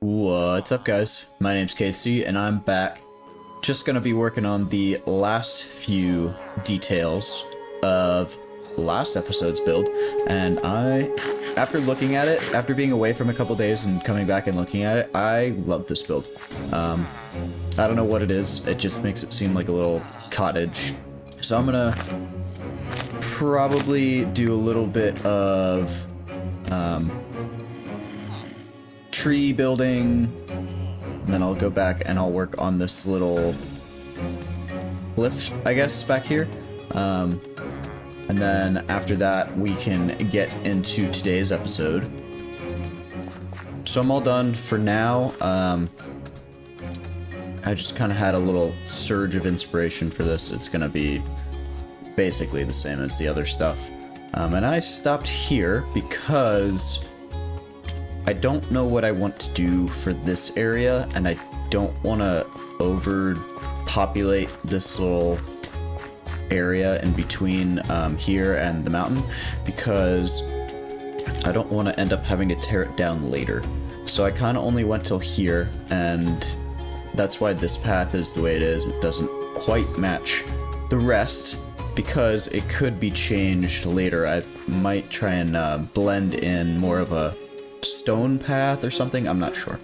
What's up, guys? My name's Casey and I'm back. Just gonna be working on the last few details of last episode's build, and after looking at it, after being away from a couple days and coming back and looking at it, I love this build. I don't know what it is, it just makes it seem like a little cottage. So I'm gonna probably do a little bit of tree building, and then I'll go back and I'll work on this little lift, I guess, back here. And then after that, we can get into today's episode. So I'm all done for now. I just kind of had a little surge of inspiration for this. It's going to be basically the same as the other stuff. And I stopped here because I don't know what I want to do for this area, and I don't want to overpopulate this little area in between here and the mountain, because I don't want to end up having to tear it down later. So I kind of only went till here, and that's why this path is the way it is. It doesn't quite match the rest, because it could be changed later. I might try and blend in more of a stone path or something, I'm not sure.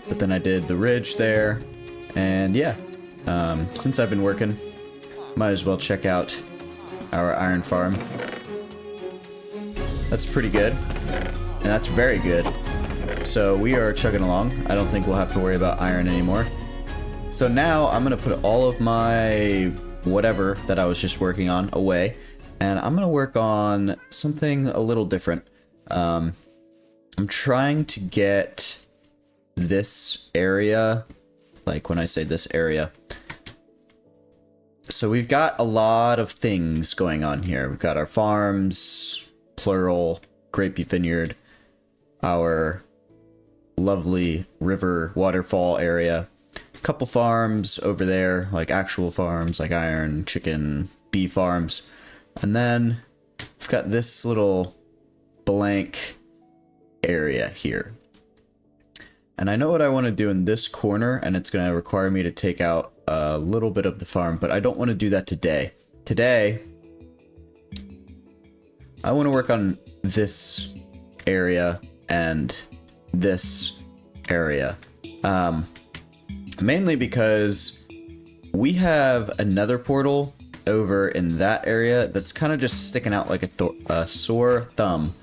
But then I did the ridge there, and yeah, since I've been working, might as well check out our iron farm. That's pretty good, and that's very good. So we are chugging along. I don't think we'll have to worry about iron anymore. So now I'm gonna put all of my whatever that I was just working on away, and I'm gonna work on something a little different. I'm trying to get this area, like when I say this area, so we've got a lot of things going on here. We've got our farms, plural, grape vineyard, our lovely river waterfall area, a couple farms over there, like actual farms, like iron, chicken, bee farms, and then we've got this little blank area here. And I know what I want to do in this corner, and it's going to require me to take out a little bit of the farm, but I don't want to do that today. Today, I want to work on this area and this area. Mainly because we have another portal over in that area that's kind of just sticking out like a sore thumb.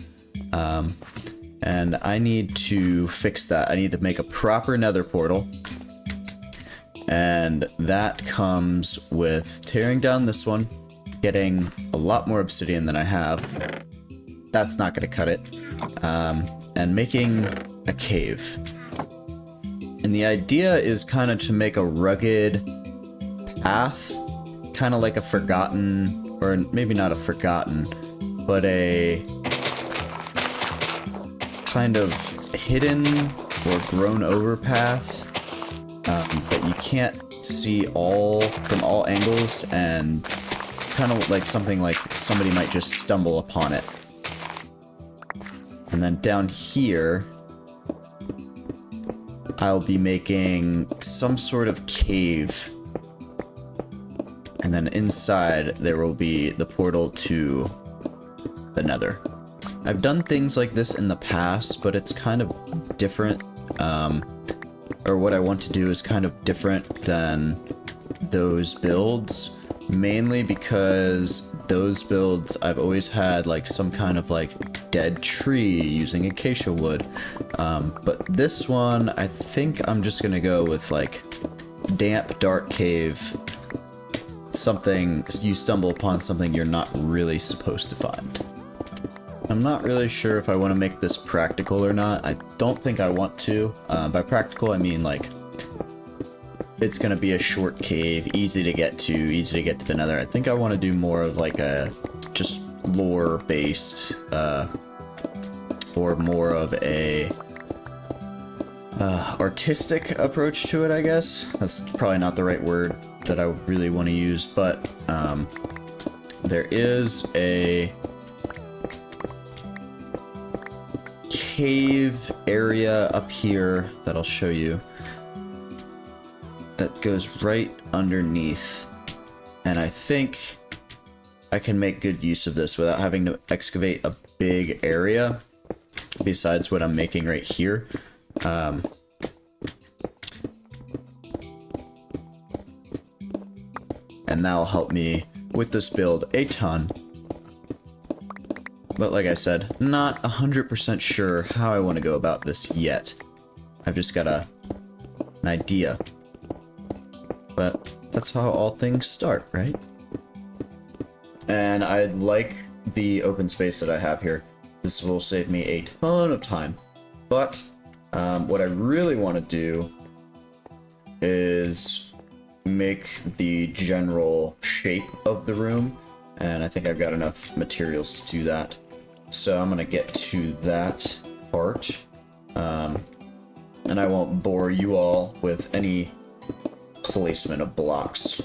And I need to fix that. I need to make a proper nether portal. And that comes with tearing down this one, getting a lot more obsidian than I have. That's not going to cut it. And making a cave. And the idea is kind of to make a rugged path, kind of like a forgotten, or maybe not a forgotten, but a kind of hidden or grown over path that you can't see from all angles, and kind of like something like somebody might just stumble upon it. And then down here, I'll be making some sort of cave, and then inside there will be the portal to the Nether. I've done things like this in the past, but it's kind of different, or what I want to do is kind of different than those builds, mainly because those builds I've always had like some kind of like dead tree using acacia wood, but this one I think I'm just gonna go with like damp dark cave, something you stumble upon something you're not really supposed to find. I'm not really sure if I want to make this practical or not. I don't think I want to. By practical, I mean like it's going to be a short cave, easy to get to the Nether. I think I want to do more of like a just lore based, or more of a artistic approach to it, I guess. That's probably not the right word that I really want to use, but there is a cave area up here that I'll show you that goes right underneath. And I think I can make good use of this without having to excavate a big area besides what I'm making right here. And that'll help me with this build a ton. But like I said, not 100% sure how I want to go about this yet. I've just got an idea. But that's how all things start, right? And I like the open space that I have here. This will save me a ton of time. But what I really want to do is make the general shape of the room. And I think I've got enough materials to do that. So I'm going to get to that part. And I won't bore you all with any placement of blocks.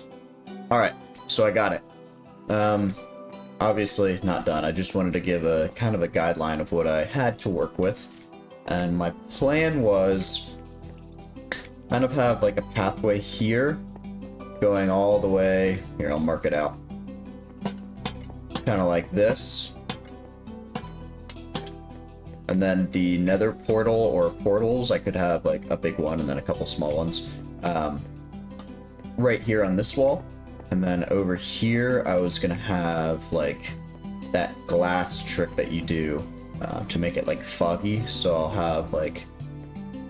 Alright, so I got it. Obviously not done. I just wanted to give a kind of a guideline of what I had to work with. And my plan was kind of have like a pathway here going all the way. Here, I'll mark it out. Kind of like this. And then the nether portal or portals, I could have like a big one and then a couple small ones. Right here on this wall. And then over here, I was gonna have like that glass trick that you do to make it like foggy. So I'll have like,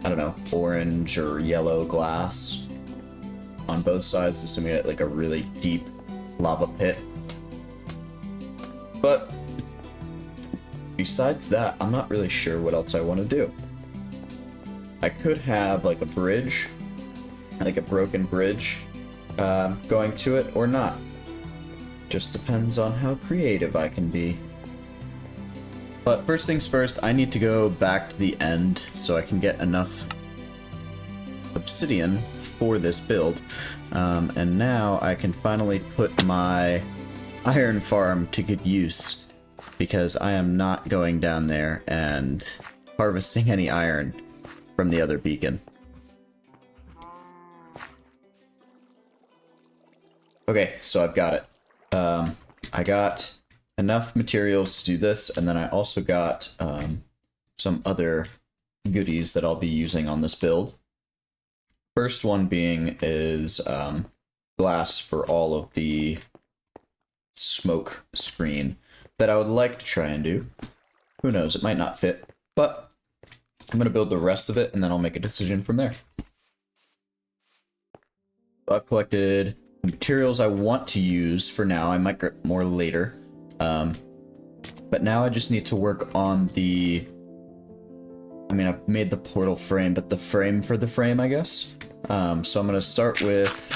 I don't know, orange or yellow glass on both sides. This will get like a really deep lava pit. But besides that, I'm not really sure what else I want to do. I could have like a bridge, like a broken bridge, going to it or not. Just depends on how creative I can be. But first things first, I need to go back to the end so I can get enough obsidian for this build. And now I can finally put my iron farm to good use, because I am not going down there and harvesting any iron from the other beacon. Okay, so I've got it. I got enough materials to do this, and then I also got some other goodies that I'll be using on this build. First one being is glass for all of the smoke screen that I would like to try and do. Who knows, it might not fit, but I'm going to build the rest of it and then I'll make a decision from there. So I've collected the materials I want to use for now. I might get more later. But now I just need to work on the... I mean, I've made the portal frame, but the frame for the frame, I guess. So I'm going to start with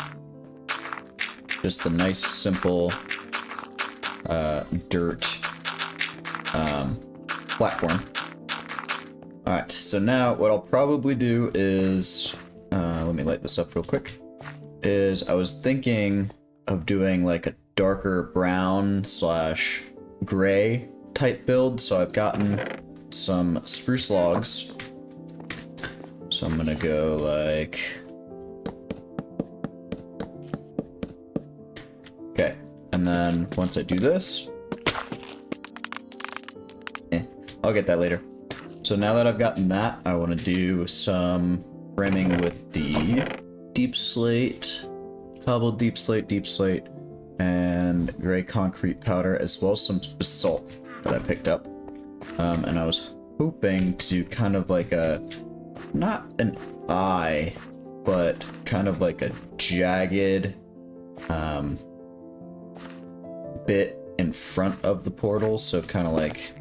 just a nice, simple dirt platform. Alright, so now what I'll probably do is... let me light this up real quick. I was thinking of doing like a darker brown slash gray type build. So I've gotten some spruce logs. So I'm gonna go like... Okay, and then once I do this... I'll get that later. So now that I've gotten that, I want to do some framing with the deep slate, cobbled deep slate, and gray concrete powder, as well as some basalt that I picked up. And I was hoping to do kind of like a, not an eye, but kind of like a jagged bit in front of the portal. So kind of like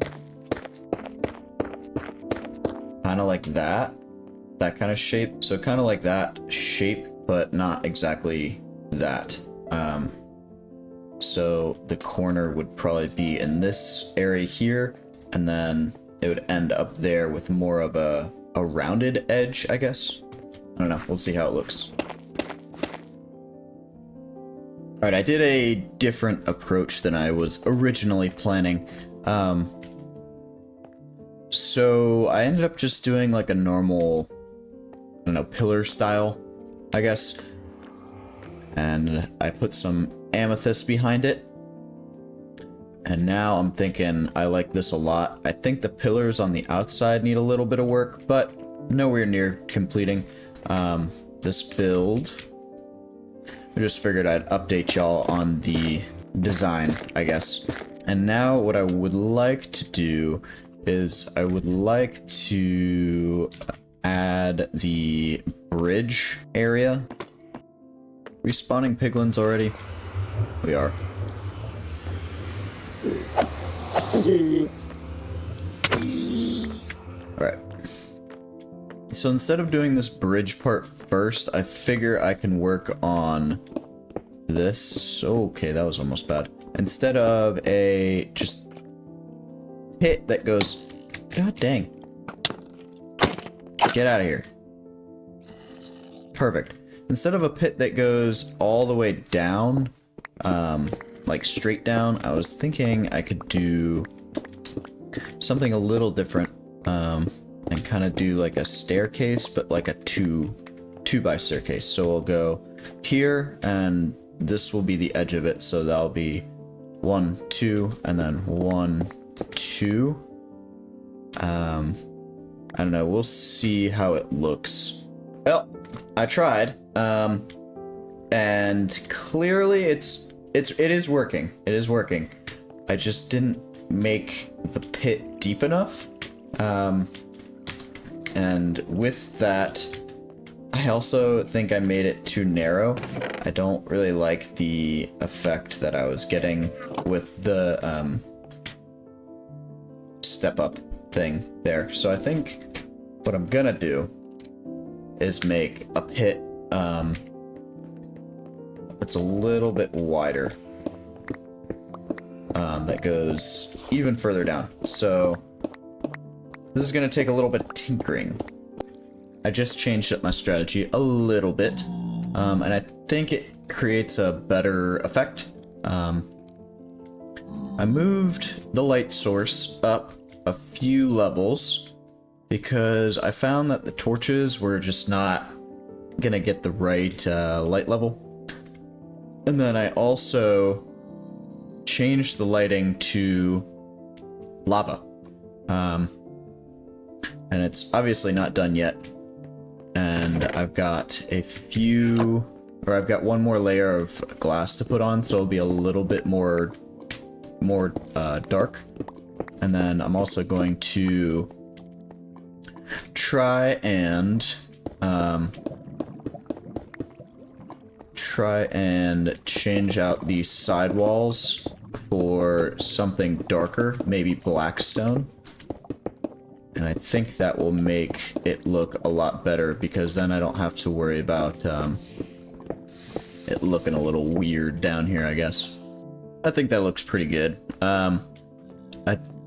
that kind of shape. So kind of like that shape, but not exactly that. So the corner would probably be in this area here, and then it would end up there with more of a rounded edge, I guess. I don't know, we'll see how it looks. Alright, I did a different approach than I was originally planning. So I ended up just doing like a normal, I don't know, pillar style, I guess. And I put some amethyst behind it. And now I'm thinking I like this a lot. I think the pillars on the outside need a little bit of work, but nowhere near completing this build. I just figured I'd update y'all on the design, I guess. And now what I would like to do is I would like to add the bridge area. Respawning piglins already? We are. Alright. So instead of doing this bridge part first, I figure I can work on this. Okay, that was almost bad. Instead of a just pit that goes, god dang. Get out of here. Perfect. Instead of a pit that goes all the way down, like straight down, I was thinking I could do something a little different, and kind of do like a staircase, but like a two by staircase. So we'll go here, and this will be the edge of it. So that'll be 1, 2, and then 1, 2. I don't know. We'll see how it looks. Well, I tried, and clearly it is working. It is working. I just didn't make the pit deep enough. And with that, I also think I made it too narrow. I don't really like the effect that I was getting with the step up thing there. So I think what I'm gonna do is make a pit that's a little bit wider, that goes even further down. So this is gonna take a little bit of tinkering. I just changed up my strategy a little bit, and I think it creates a better effect. I moved the light source up a few levels because I found that the torches were just not gonna get the right light level. And then I also changed the lighting to lava. And it's obviously not done yet. And I've got I've got one more layer of glass to put on, so it'll be a little bit more dark. And then I'm also going to try and change out the side walls for something darker, maybe blackstone. And I think that will make it look a lot better, because then I don't have to worry about it looking a little weird down here, I guess. I think that looks pretty good. I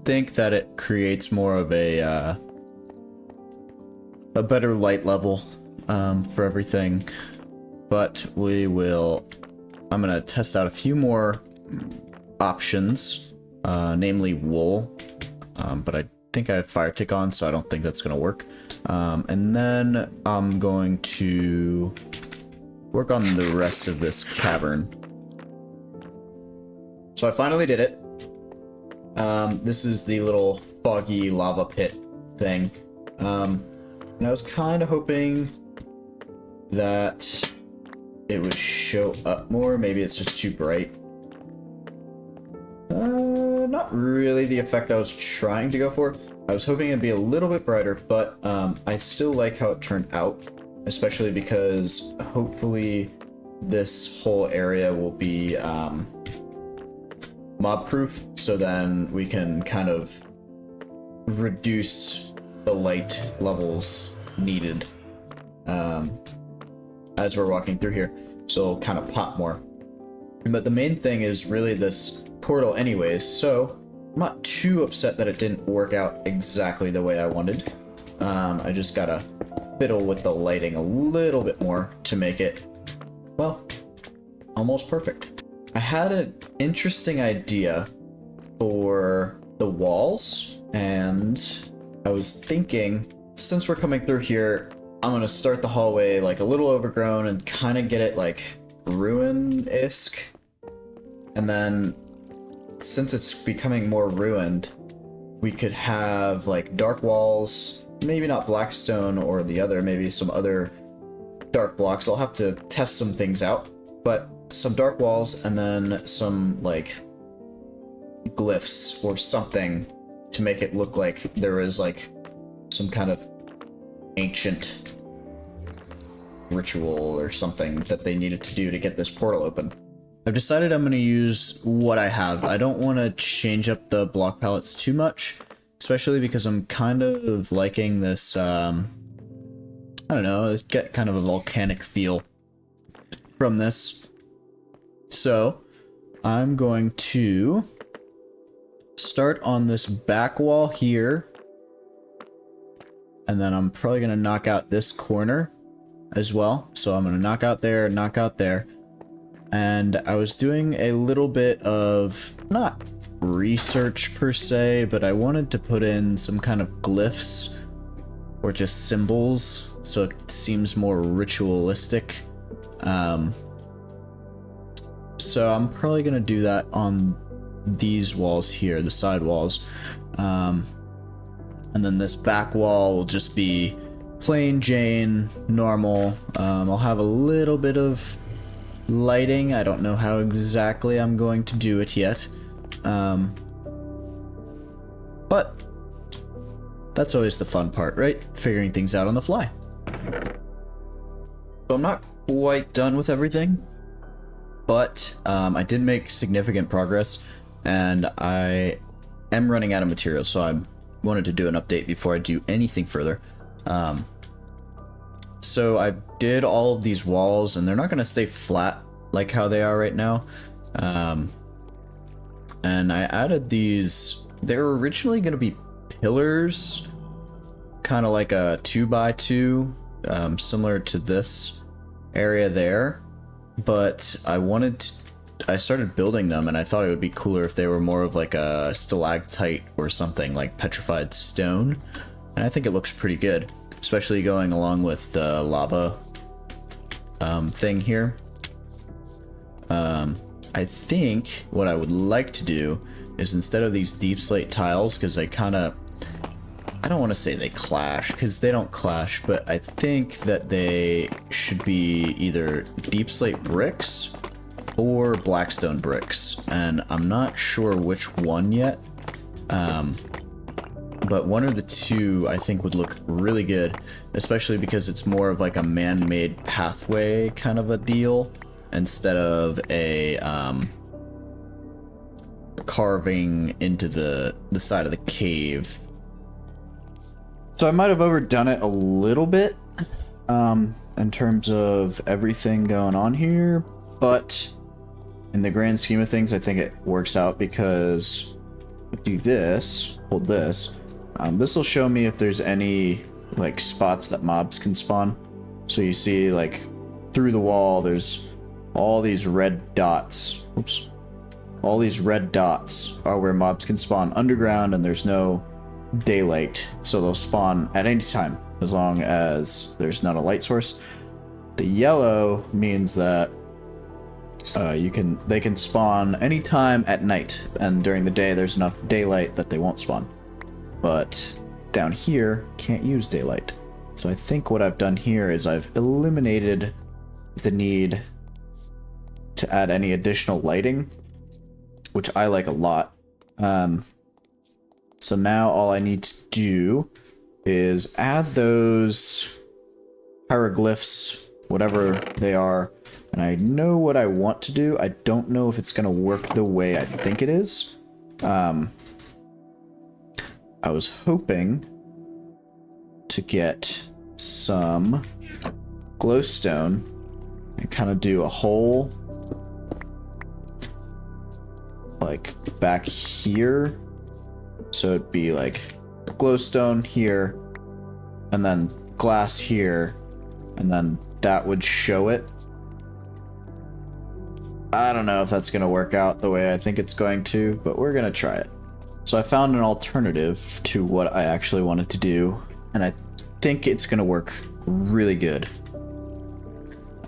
think that it creates more of a better light level for everything. But I'm gonna test out a few more options, namely wool, but I think I have fire tick on, so I don't think that's gonna work. And then I'm going to work on the rest of this cavern. So I finally did it. This is the little foggy lava pit thing. And I was kind of hoping that it would show up more. Maybe it's just too bright. Not really the effect I was trying to go for. I was hoping it'd be a little bit brighter, but I still like how it turned out, especially because hopefully this whole area will be mob proof, so then we can kind of reduce the light levels needed as we're walking through here, so it'll kind of pop more. But the main thing is really this portal anyways, so I'm not too upset that it didn't work out exactly the way I wanted. I just gotta fiddle with the lighting a little bit more to make it, well, almost perfect. I had an interesting idea for the walls, and I was thinking, since we're coming through here, I'm gonna start the hallway like a little overgrown and kind of get it like ruin-esque. And then, since it's becoming more ruined, we could have like dark walls, maybe not blackstone or the other, maybe some other dark blocks. I'll have to test some things out, but some dark walls and then some like glyphs or something to make it look like there is like some kind of ancient ritual or something that they needed to do to get this portal open. I've decided I'm going to use what I have. I don't want to change up the block palettes too much, especially because I'm kind of liking this, I don't know, get kind of a volcanic feel from this. So I'm going to start on this back wall here, and then I'm probably going to knock out this corner as well. So I'm going to knock out there, knock out there. And I was doing a little bit of, not research per se, but I wanted to put in some kind of glyphs or just symbols so it seems more ritualistic. So I'm probably going to do that on these walls here, the side walls. And then this back wall will just be plain Jane, normal. I'll have a little bit of lighting. I don't know how exactly I'm going to do it yet. But that's always the fun part, right? Figuring things out on the fly. So I'm not quite done with everything, but I did make significant progress, and I am running out of material, so I wanted to do an update before I do anything further. So I did all of these walls, and they're not going to stay flat like how they are right now. And I added these. They were originally going to be pillars, kind of like a 2x2, similar to this area there. But I started building them, and I thought it would be cooler if they were more of like a stalactite or something, like petrified stone. And I think it looks pretty good, especially going along with the lava thing here. I think what I would like to do is, instead of these deep slate tiles, because they kind of, I don't want to say they clash, because they don't clash, but I think that they should be either deep slate bricks or blackstone bricks, and I'm not sure which one yet. But one or the two I think would look really good, especially because it's more of like a man-made pathway kind of a deal instead of a carving into the side of the cave. So I might have overdone it a little bit in terms of everything going on here, but in the grand scheme of things, I think it works out, because do this, hold this. This will show me if there's any like spots that mobs can spawn. So you see, like, through the wall, there's all these red dots. Oops. All these red dots are where mobs can spawn underground, and there's no daylight. So they'll spawn at any time, as long as there's not a light source. The yellow means that they can spawn anytime at night, and during the day there's enough daylight that they won't spawn. But down here, can't use daylight. So I think what I've done here is I've eliminated the need to add any additional lighting, which I like a lot. So now all I need to do is add those hieroglyphs, whatever they are, and I know what I want to do. I don't know if it's going to work the way I think it is. I was hoping to get some glowstone and kind of do a hole like back here. So it'd be like glowstone here, and then glass here, and then that would show it. I don't know if that's going to work out the way I think it's going to, but we're going to try it. So I found an alternative to what I actually wanted to do, and I think it's gonna work really good.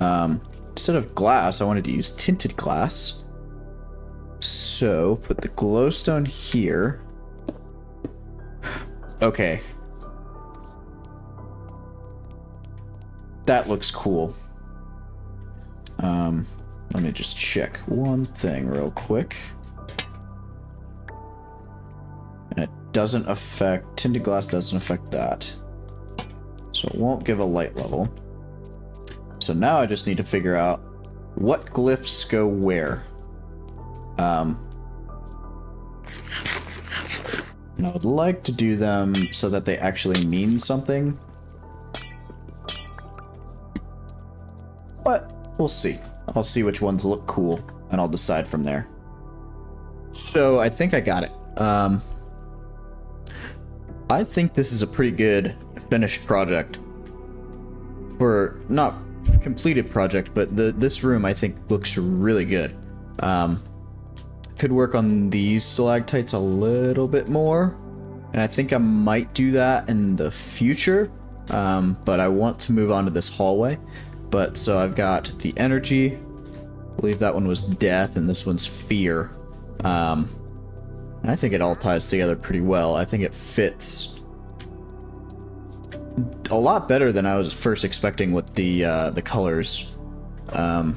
Instead of glass, I wanted to use tinted glass. So put the glowstone here. Okay. That looks cool. Let me just check one thing real quick. And it doesn't affect, tinted glass doesn't affect that. So it won't give a light level. So now I just need to figure out what glyphs go where. And I would like to do them so that they actually mean something. But we'll see. I'll see which ones look cool, and I'll decide from there. So I think I got it. I think this is a pretty good finished project. For not completed project, but this room I think looks really good. Could work on these stalactites a little bit more, and I think I might do that in the future. But I want to move on to this hallway. But so I've got the energy, I believe that one was death, and this one's fear. And I think it all ties together pretty well. I think it fits a lot better than I was first expecting with the colors. The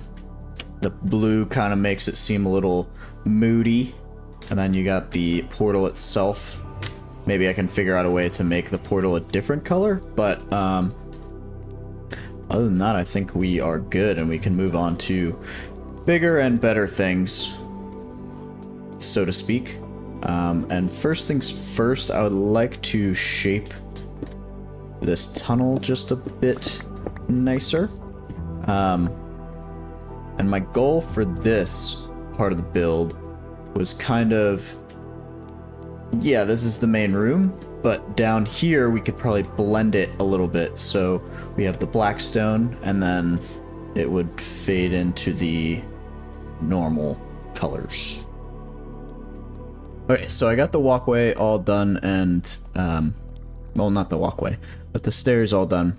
blue kind of makes it seem a little moody, and then you got the portal itself. Maybe I can figure out a way to make the portal a different color, but other than that, I think we are good, and we can move on to bigger and better things, so to speak. And first things first, I would like to shape this tunnel just a bit nicer. And my goal for this part of the build was kind of, yeah, this is the main room, but down here we could probably blend it a little bit. So we have the black stone, and then it would fade into the normal colors. Okay, so I got the walkway all done, and well, not the walkway, but the stairs all done.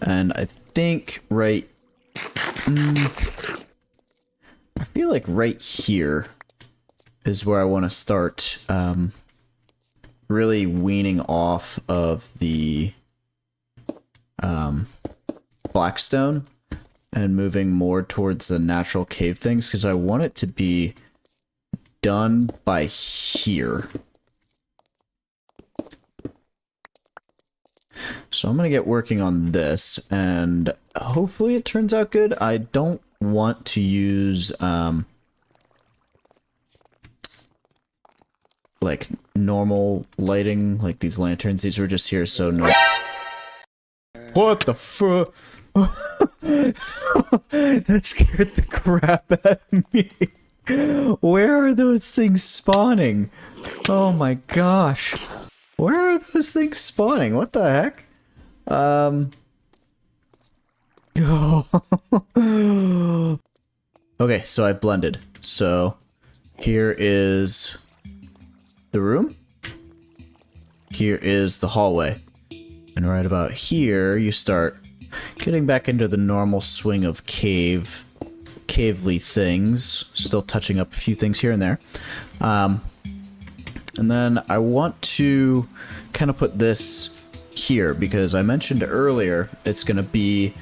And I think I feel like right here is where I want to start really weaning off of the blackstone and moving more towards the natural cave things, because I want it to be done by here. So I'm going to get working on this, and hopefully it turns out good. I don't want to use like normal lighting, like these lanterns. These were just here so no. What the fuck? That scared the crap out of me. Where are those things spawning? Oh my gosh. Where are those things spawning? What the heck? Okay, so I've blended. So here is the room. Here is the hallway. And right about here, you start getting back into the normal swing of cavely things. Still touching up a few things here and there. And then I want to kind of put this here, because I mentioned earlier it's going to be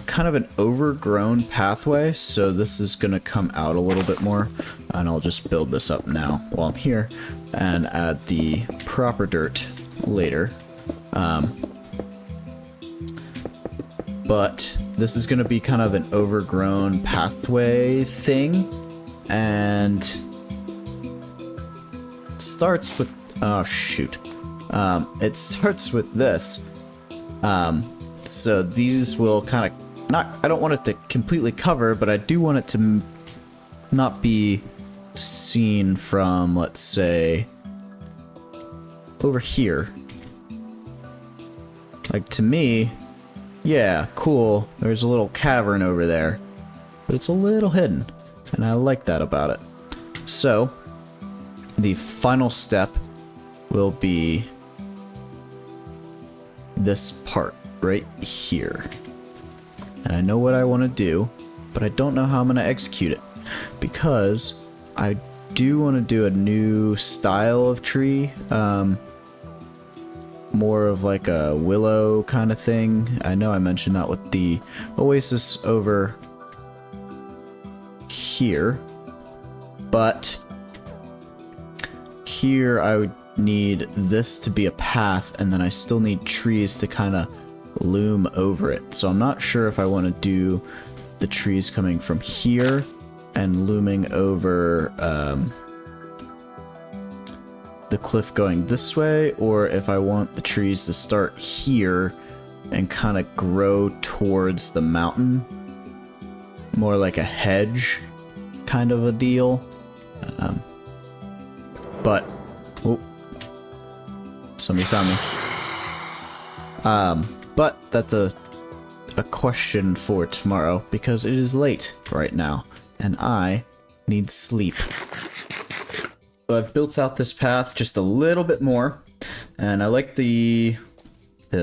kind of an overgrown pathway, so this is going to come out a little bit more, and I'll just build this up now while I'm here and add the proper dirt later. But this is going to be kind of an overgrown pathway thing, and it starts with, oh shoot, it starts with this. So these will kind of I don't want it to completely cover, but I do want it to not be seen from, let's say, over here. Like, to me, yeah, cool, there's a little cavern over there, but it's a little hidden, and I like that about it. So the final step will be this part right here. And I know what I want to do, but I don't know how I'm going to execute it, because I do want to do a new style of tree, more of like a willow kind of thing. I know I mentioned that with the oasis over here, but here I would need this to be a path, and then I still need trees to kind of loom over it. So I'm not sure if I want to do the trees coming from here and looming over the cliff going this way, or if I want the trees to start here and kind of grow towards the mountain, more like a hedge kind of a deal. But oh, somebody found me. But that's a question for tomorrow, because it is late right now and I need sleep. So I've built out this path just a little bit more, and I like the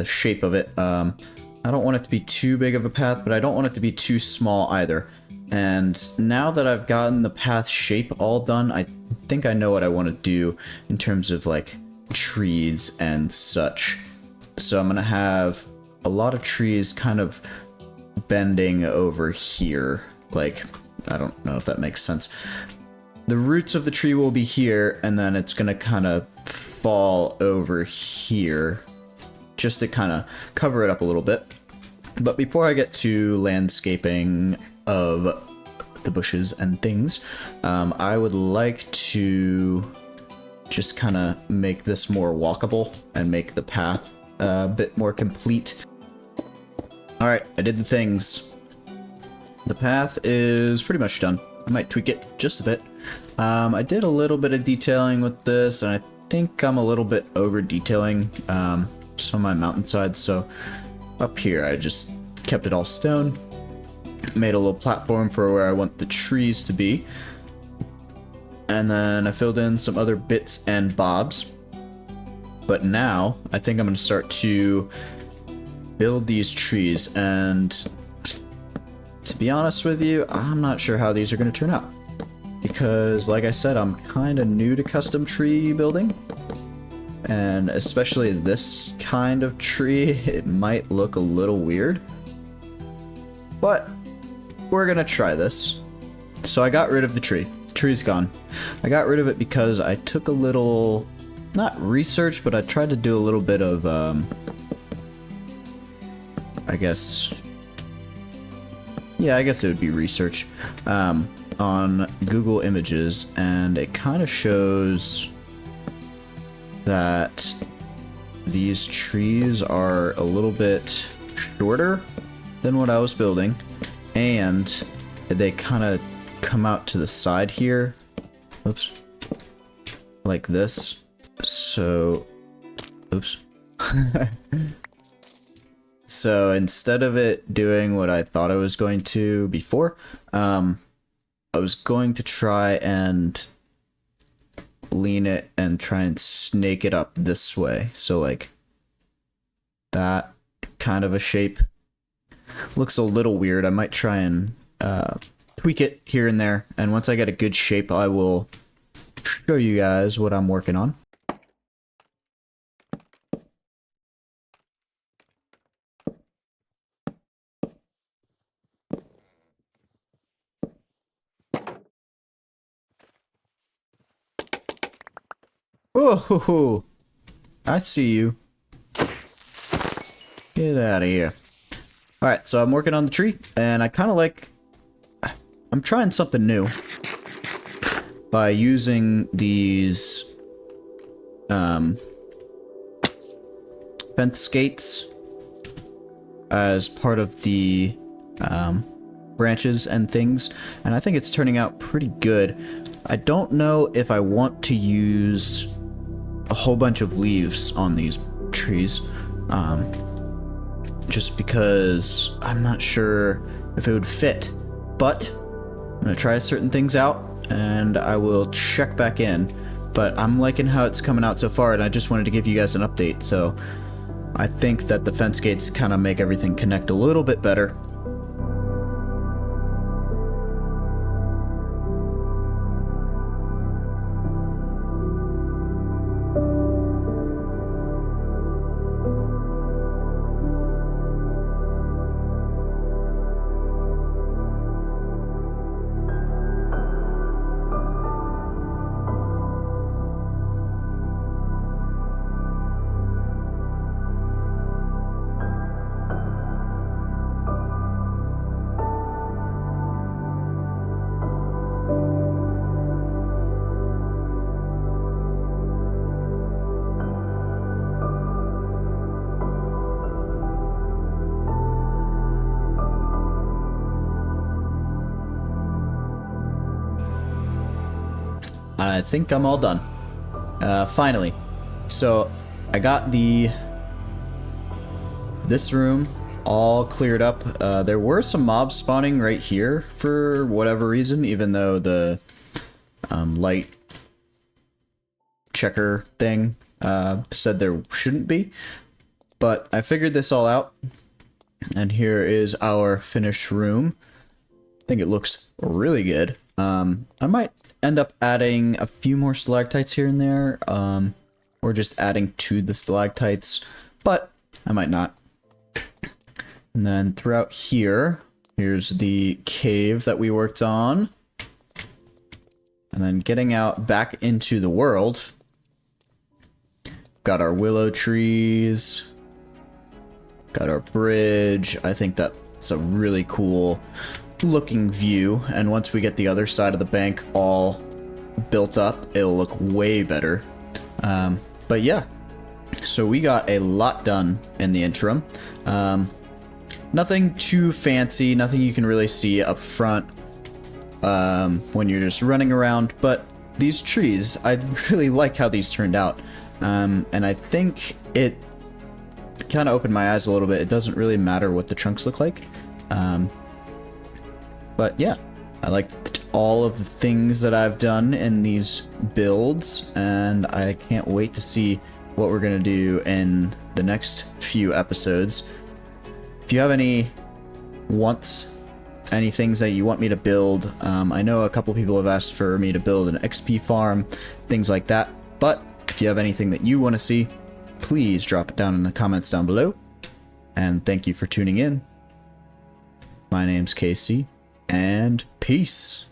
shape of it. I don't want it to be too big of a path, but I don't want it to be too small either. And now that I've gotten the path shape all done, I think I know what I want to do in terms of like trees and such. So I'm gonna have a lot of trees kind of bending over here. Like, I don't know if that makes sense. The roots of the tree will be here, and then it's gonna kind of fall over here just to kind of cover it up a little bit. But before I get to landscaping of the bushes and things, I would like to just kind of make this more walkable and make the path a bit more complete. Alright, I did the things. The path is pretty much done. I might tweak it just a bit. I did a little bit of detailing with this, and I think I'm a little bit over detailing some of my mountainsides. So up here I just kept it all stone, made a little platform for where I want the trees to be, and then I filled in some other bits and bobs. But now I think I'm going to start to build these trees, and to be honest with you, I'm not sure how these are going to turn out, because like I said, I'm kind of new to custom tree building, and especially this kind of tree, it might look a little weird, but we're gonna try this. So I got rid of the tree. The tree's gone. I got rid of it because I took a little, not research, but I tried to do a little bit of I guess it would be research on Google Images, and it kind of shows that these trees are a little bit shorter than what I was building, and they kind of come out to the side here. Oops. Like this. So, oops. So instead of it doing what I thought I was going to before, I was going to try and lean it and try and snake it up this way. So like that kind of a shape. Looks a little weird. I might try and tweak it here and there, and once I get a good shape, I will show you guys what I'm working on. Oh, I see you. Get out of here. Alright, so I'm working on the tree, and I kind of like... I'm trying something new by using these fence gates as part of the branches and things, and I think it's turning out pretty good. I don't know if I want to use a whole bunch of leaves on these trees, just because I'm not sure if it would fit, but I'm gonna try certain things out and I will check back in but I'm liking how it's coming out so far, and I just wanted to give you guys an update. So I think that the fence gates kind of make everything connect a little bit better. I think I'm all done. Finally. So I got this room all cleared up. There were some mobs spawning right here for whatever reason, even though the light checker thing said there shouldn't be. But I figured this all out, and here is our finished room. I think it looks really good. I might end up adding a few more stalactites here and there, or just adding to the stalactites, but I might not. And then throughout here, here's the cave that we worked on. And then getting out back into the world, got our willow trees, got our bridge. I think that's a really cool looking view, and once we get the other side of the bank all built up, it'll look way better. But yeah, so we got a lot done in the interim. Nothing too fancy, nothing you can really see up front when you're just running around, but these trees, I really like how these turned out. And I think it kind of opened my eyes a little bit. It doesn't really matter what the trunks look like. But yeah, I liked all of the things that I've done in these builds, and I can't wait to see what we're going to do in the next few episodes. If you have any wants, any things that you want me to build, I know a couple people have asked for me to build an XP farm, things like that, but if you have anything that you want to see, please drop it down in the comments down below. And thank you for tuning in. My name's Casey, and peace.